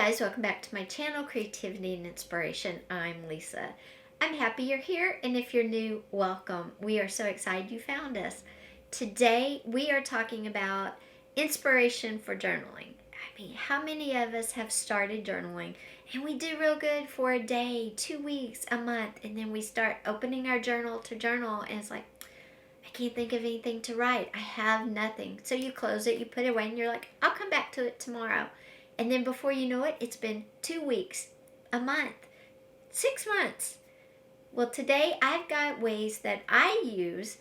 guys, welcome back to my channel, Creativity and Inspiration. I'm Lisa. I'm happy you're here, and if you're new, welcome. We are so excited you found us. Today, we are talking about inspiration for journaling. I mean, how many of us have started journaling, and we do real good for a day, 2 weeks, a month, and then we start opening our journal to journal, and it's like, I can't think of anything to write. I have nothing. So you close it, you put it away, and you're like, I'll come back to it tomorrow. And then before you know it, it's been 2 weeks, a month, 6 months. Well, today I've got ways that I use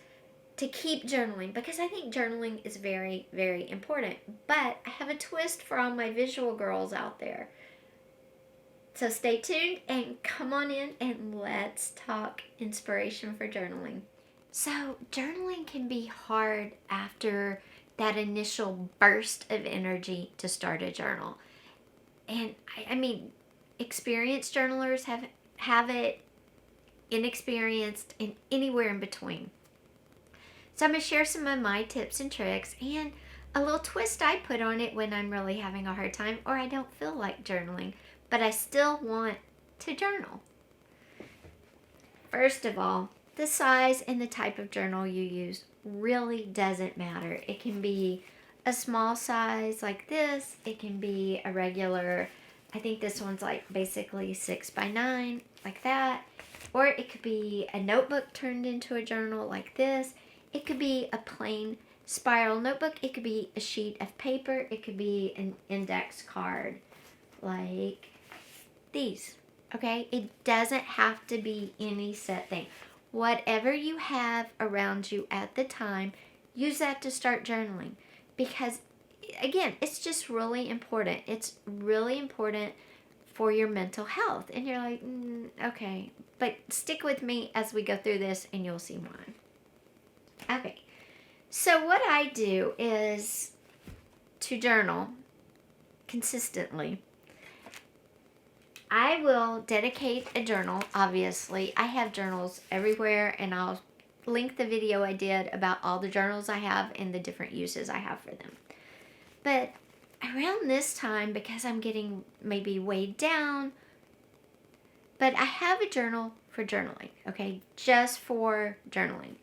to keep journaling because I think journaling is very, very important. But I have a twist for all my visual girls out there. So stay tuned and come on in and let's talk inspiration for journaling. So journaling can be hard after that initial burst of energy to start a journal. And I mean, experienced journalers have it, inexperienced, and anywhere in between. So I'm going to share some of my tips and tricks and a little twist I put on it when I'm really having a hard time or I don't feel like journaling, but I still want to journal. First of all, the size and the type of journal you use really doesn't matter. It can be a small size like this. It can be a regular, I think this one's like basically 6x9, like that. Or it could be a notebook turned into a journal like this. It could be a plain spiral notebook. It could be a sheet of paper. It could be an index card like these. Okay? It doesn't have to be any set thing. Whatever you have around you at the time, use that to start journaling. Because, again, it's just really important. It's really important for your mental health. And you're like, okay. But stick with me as we go through this and you'll see why. Okay. So what I do is to journal consistently. I will dedicate a journal, obviously. I have journals everywhere, and I'll link the video I did about all the journals I have and the different uses I have for them. But around this time, because I'm getting maybe weighed down, but I have a journal for journaling, okay? Just for journaling.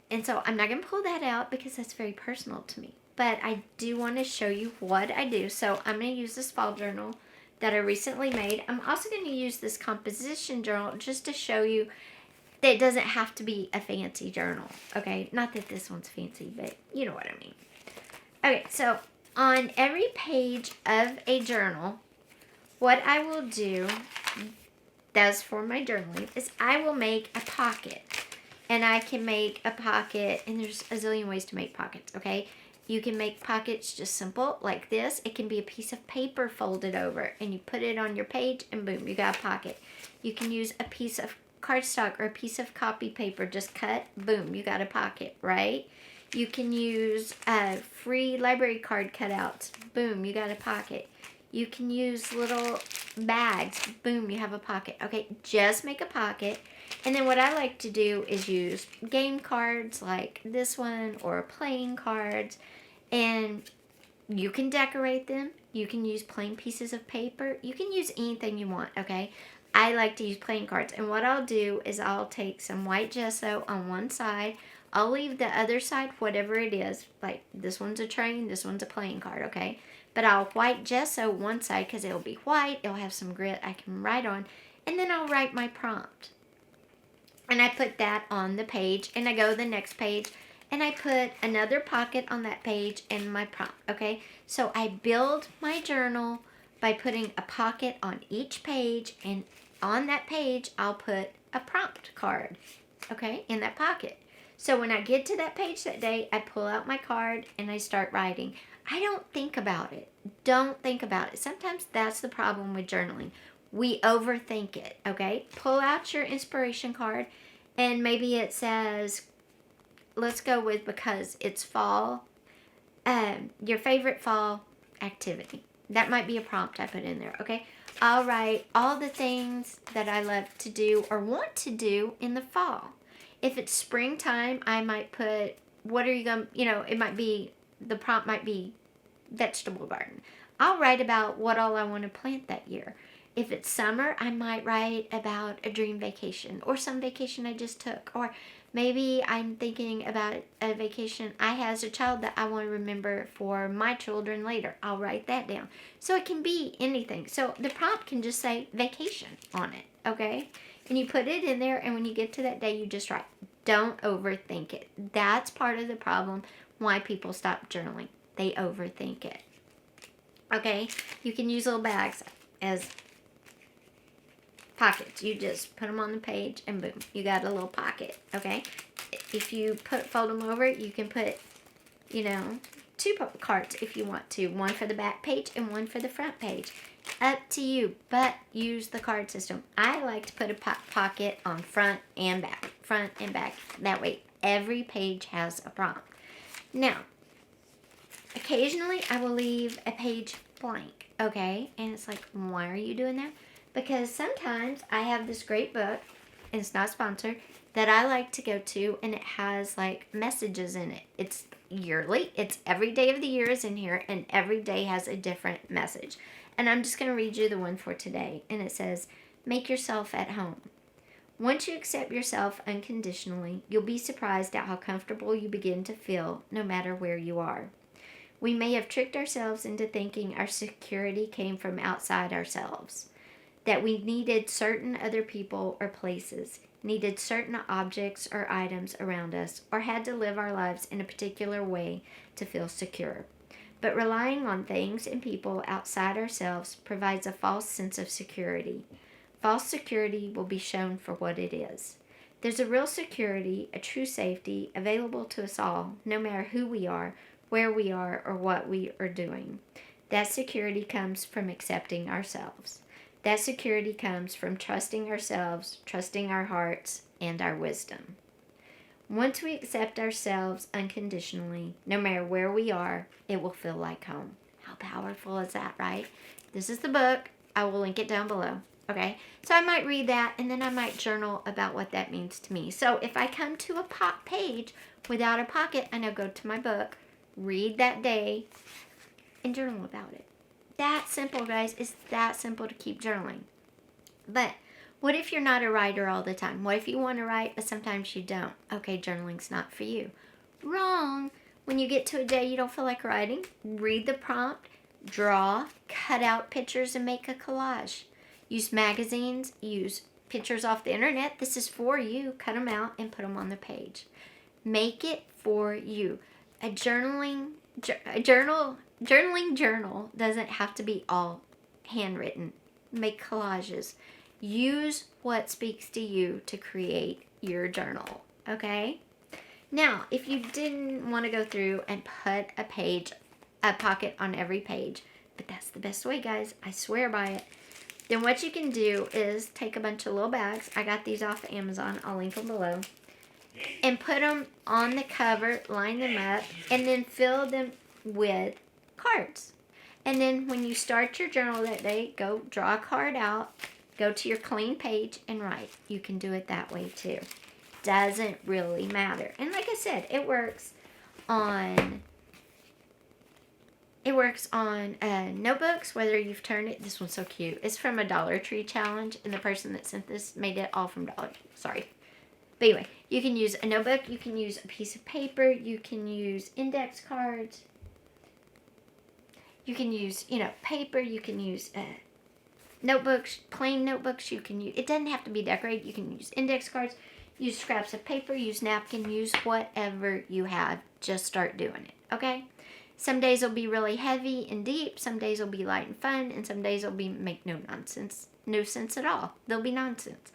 And so I'm not going to pull that out because that's very personal to me. But I do want to show you what I do. So I'm going to use this fall journal that I recently made. I'm also going to use this composition journal just to show you that it doesn't have to be a fancy journal, okay? Not that this one's fancy, but you know what I mean. Okay, so on every page of a journal, what I will do, that's for my journaling, is I will make a pocket. And I can make a pocket, and there's a zillion ways to make pockets, okay? You can make pockets just simple, like this. It can be a piece of paper folded over, and you put it on your page, and boom, you got a pocket. You can use a piece of cardstock or a piece of copy paper, just cut, boom, you got a pocket, right? You can use free library card cutouts, boom, you got a pocket. You can use little bags, boom, you have a pocket. Okay, just make a pocket. And then what I like to do is use game cards like this one or playing cards. And you can decorate them. You can use plain pieces of paper. You can use anything you want, okay? I like to use playing cards. And what I'll do is I'll take some white gesso on one side. I'll leave the other side, whatever it is. Like this one's a train, this one's a playing card, okay? But I'll white gesso one side because it'll be white. It'll have some grit I can write on. And then I'll write my prompt. And I put that on the page, and I go to the next page, and I put another pocket on that page and my prompt, okay? So I build my journal by putting a pocket on each page, and on that page, I'll put a prompt card, okay, in that pocket. So when I get to that page that day, I pull out my card, and I start writing. I don't think about it. Don't think about it. Sometimes that's the problem with journaling. We overthink it, okay? Pull out your inspiration card, and maybe it says, let's go with because it's fall, your favorite fall activity. That might be a prompt I put in there, okay? I'll write all the things that I love to do or want to do in the fall. If it's springtime, I might put, what are you going to, it might be, the prompt might be vegetable garden. I'll write about what all I want to plant that year. If it's summer, I might write about a dream vacation or some vacation I just took. Or maybe I'm thinking about a vacation I had as a child that I want to remember for my children later. I'll write that down. So it can be anything. So the prompt can just say vacation on it, okay? And you put it in there, and when you get to that day, you just write. Don't overthink it. That's part of the problem why people stop journaling. They overthink it. Okay? You can use little bags as pockets. You just put them on the page and boom, you got a little pocket. Okay? If you fold them over, you can put, two cards if you want to. One for the back page and one for the front page. Up to you, but use the card system. I like to put a pocket on front and back. Front and back. That way, every page has a prompt. Now, occasionally I will leave a page blank, okay? And it's like, why are you doing that? Because sometimes I have this great book, and it's not sponsored, that I like to go to, and it has like messages in it. It's yearly. It's every day of the year is in here, and every day has a different message. And I'm just going to read you the one for today. And it says, make yourself at home. Once you accept yourself unconditionally, you'll be surprised at how comfortable you begin to feel no matter where you are. We may have tricked ourselves into thinking our security came from outside ourselves, that we needed certain other people or places, needed certain objects or items around us, or had to live our lives in a particular way to feel secure. But relying on things and people outside ourselves provides a false sense of security. False security will be shown for what it is. There's a real security, a true safety, available to us all, no matter who we are, where we are, or what we are doing. That security comes from accepting ourselves. That security comes from trusting ourselves, trusting our hearts, and our wisdom. Once we accept ourselves unconditionally, no matter where we are, it will feel like home. How powerful is that, right? This is the book. I will link it down below. Okay? So I might read that, and then I might journal about what that means to me. So if I come to a page without a pocket, I now go to my book, read that day, and journal about it. That simple, guys. It's that simple to keep journaling. But what if you're not a writer all the time? What if you want to write, but sometimes you don't? Okay, journaling's not for you. Wrong. When you get to a day you don't feel like writing, read the prompt, draw, cut out pictures, and make a collage. Use magazines, use pictures off the internet. This is for you. Cut them out and put them on the page. Make it for you. A journaling journal doesn't have to be all handwritten. Make collages. Use what speaks to you to create your journal, okay? Now, if you didn't want to go through and put a pocket on every page, but that's the best way, guys. I swear by it. Then what you can do is take a bunch of little bags. I got these off of Amazon. I'll link them below. And put them on the cover, line them up, and then fill them with cards. And then when you start your journal that day, go draw a card out. Go to your clean page and write. You can do it that way too. Doesn't really matter. And like I said, it works on notebooks, whether you've turned it. This one's so cute. It's from a Dollar Tree challenge, and the person that sent this made it all from Dollar Tree. Sorry. But anyway, you can use a notebook. You can use a piece of paper. You can use index cards. You can use, paper. You can use notebooks, plain notebooks. You can use, it doesn't have to be decorated. You can use index cards, use scraps of paper, use napkin, use whatever you have. Just start doing it, okay? Some days will be really heavy and deep. Some days will be light and fun. And some days will be make no sense at all. They'll be nonsense.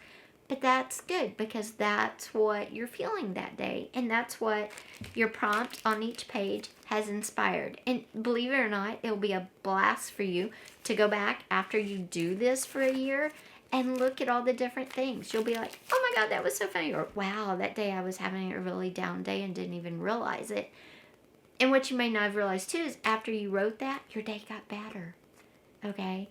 But that's good because that's what you're feeling that day. And that's what your prompt on each page has inspired. And believe it or not, it'll be a blast for you to go back after you do this for a year and look at all the different things. You'll be like, oh my God, that was so funny. Or wow, that day I was having a really down day and didn't even realize it. And what you may not have realized too is after you wrote that, your day got better. Okay?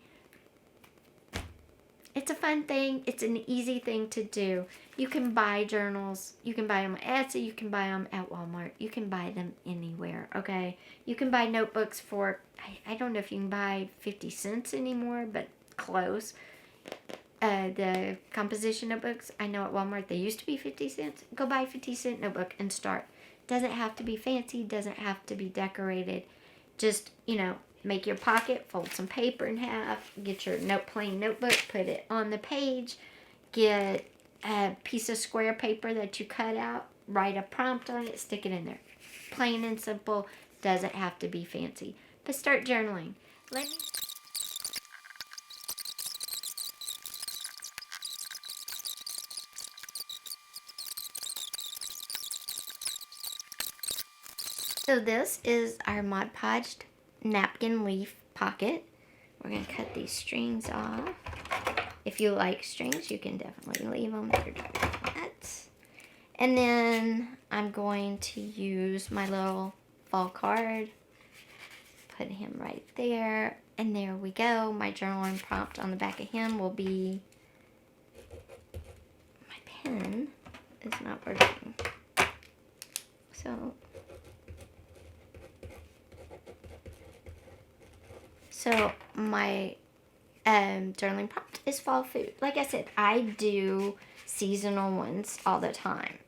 It's a fun thing. It's an easy thing to do. You can buy journals. You can buy them on Etsy. You can buy them at Walmart. You can buy them anywhere, okay? You can buy notebooks for, I don't know if you can buy 50 cents anymore, but close. The composition notebooks, I know at Walmart they used to be 50 cents. Go buy a 50-cent notebook and start. Doesn't have to be fancy. Doesn't have to be decorated. Just, make your pocket, fold some paper in half, get your plain notebook, put it on the page, get a piece of square paper that you cut out, write a prompt on it, stick it in there. Plain and simple, doesn't have to be fancy. But start journaling. So this is our Mod Podged napkin leaf pocket. We're going to cut these strings off. If you like strings, you can definitely leave them. They're nuts. And then I'm going to use my little fall card. Put him right there. And there we go. My journal and prompt on the back of him will be... My pen is not working. So my journaling prompt is fall food. Like I said, I do seasonal ones all the time,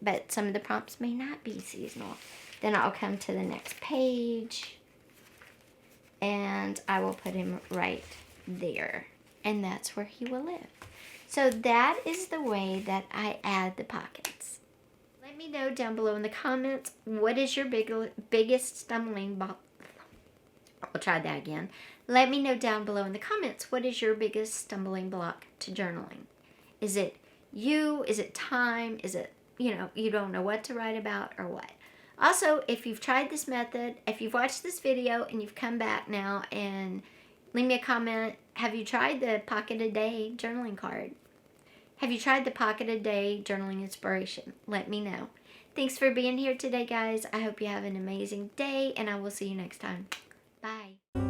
but some of the prompts may not be seasonal. Then I'll come to the next page and I will put him right there, and that's where he will live. So that is the way that I add the pockets. Let me know down below in the comments, what is your biggest stumbling block? I'll try that again. Let me know down below in the comments, what is your biggest stumbling block to journaling? Is it you? Is it time? Is it, you don't know what to write about or what? Also, if you've tried this method, if you've watched this video and you've come back now, and leave me a comment, have you tried the Pocket a Day journaling card? Have you tried the Pocket a Day journaling inspiration? Let me know. Thanks for being here today, guys. I hope you have an amazing day, and I will see you next time. Bye.